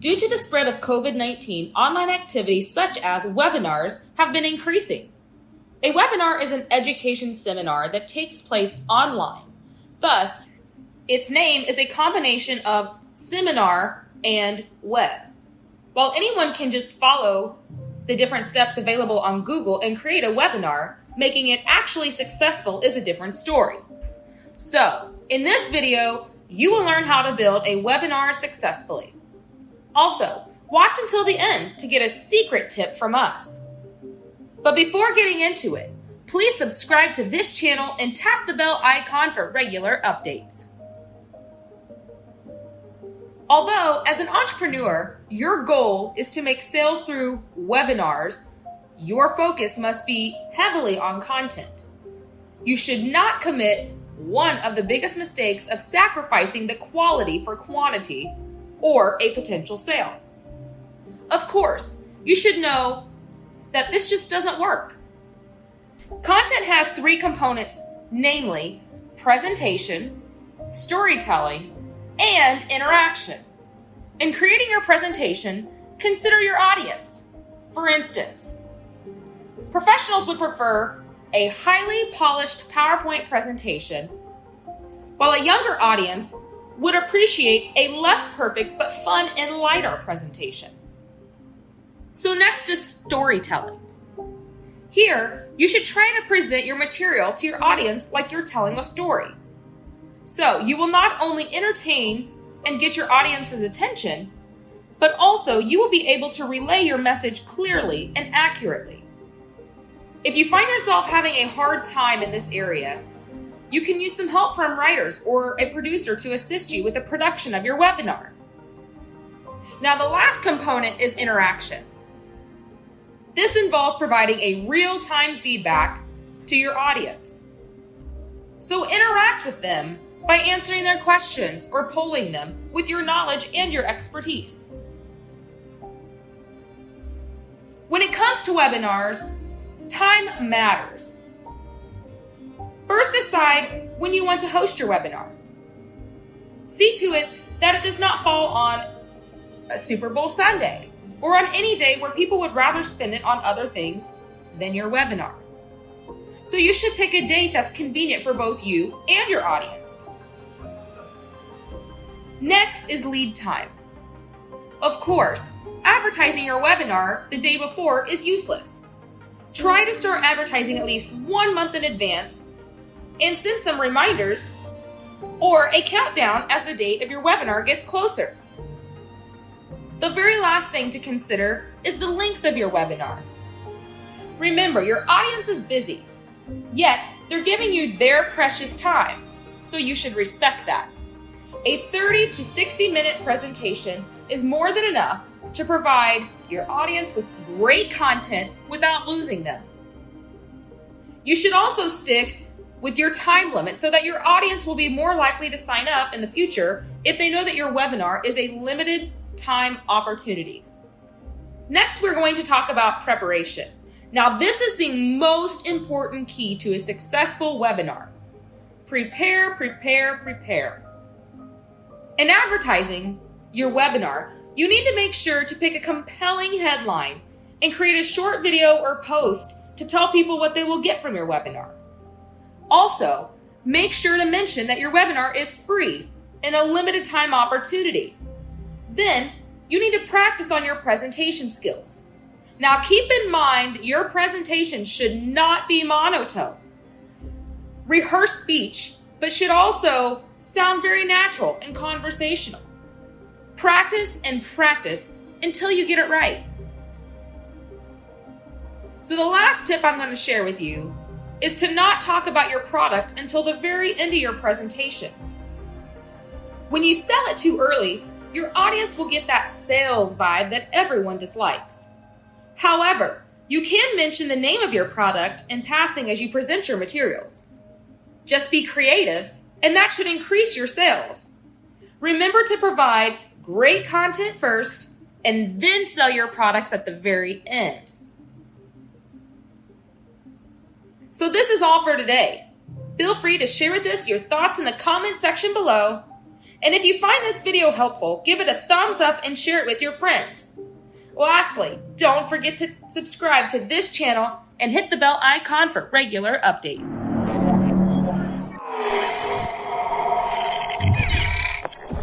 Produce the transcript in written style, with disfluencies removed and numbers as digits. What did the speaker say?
Due to the spread of COVID-19, online activities such as webinars have been increasing. A webinar is an education seminar that takes place online. Thus, its name is a combination of seminar and web. While anyone can just follow the different steps available on Google and create a webinar, making it actually successful is a different story. So, in this video, you will learn how to build a webinar successfully. Also, watch until the end to get a secret tip from us. But before getting into it, please subscribe to this channel and tap the bell icon for regular updates. Although, as an entrepreneur, your goal is to make sales through webinars, your focus must be heavily on content. You should not commit one of the biggest mistakes of sacrificing the quality for quantity or a potential sale. Of course, you should know that this just doesn't work. Content has three components, namely presentation, storytelling, and interaction. In creating your presentation, consider your audience. For instance, professionals would prefer a highly polished PowerPoint presentation, while a younger audience would appreciate a less perfect but fun and lighter presentation. So next is storytelling. Here, you should try to present your material to your audience like you're telling a story. So you will not only entertain and get your audience's attention, but also you will be able to relay your message clearly and accurately. If you find yourself having a hard time in this area, you can use some help from writers or a producer to assist you with the production of your webinar. Now, the last component is interaction. This involves providing a real-time feedback to your audience. So interact with them by answering their questions or polling them with your knowledge and your expertise. When it comes to webinars, time matters. First, decide when you want to host your webinar. See to it that it does not fall on a Super Bowl Sunday or on any day where people would rather spend it on other things than your webinar. So you should pick a date that's convenient for both you and your audience. Next is lead time. Of course, advertising your webinar the day before is useless. Try to start advertising at least 1 month in advance and send some reminders or a countdown as the date of your webinar gets closer. The very last thing to consider is the length of your webinar. Remember, your audience is busy, yet they're giving you their precious time, so you should respect that. A 30 to 60 minute presentation is more than enough to provide your audience with great content without losing them. You should also stick with your time limit so that your audience will be more likely to sign up in the future if they know that your webinar is a limited time opportunity. Next, we're going to talk about preparation. Now, this is the most important key to a successful webinar. Prepare, prepare, prepare. In advertising your webinar, you need to make sure to pick a compelling headline and create a short video or post to tell people what they will get from your webinar. Also, make sure to mention that your webinar is free and a limited time opportunity. Then, you need to practice on your presentation skills. Now, keep in mind your presentation should not be monotone. Rehearse speech, but should also sound very natural and conversational. Practice and practice until you get it right. So the last tip I'm going to share with you is to not talk about your product until the very end of your presentation. When you sell it too early, your audience will get that sales vibe that everyone dislikes. However, you can mention the name of your product in passing as you present your materials. Just be creative, and that should increase your sales. Remember to provide great content first, and then sell your products at the very end. So this is all for today. Feel free to share with us your thoughts in the comment section below. And if you find this video helpful, give it a thumbs up and share it with your friends. Lastly, don't forget to subscribe to this channel and hit the bell icon for regular updates.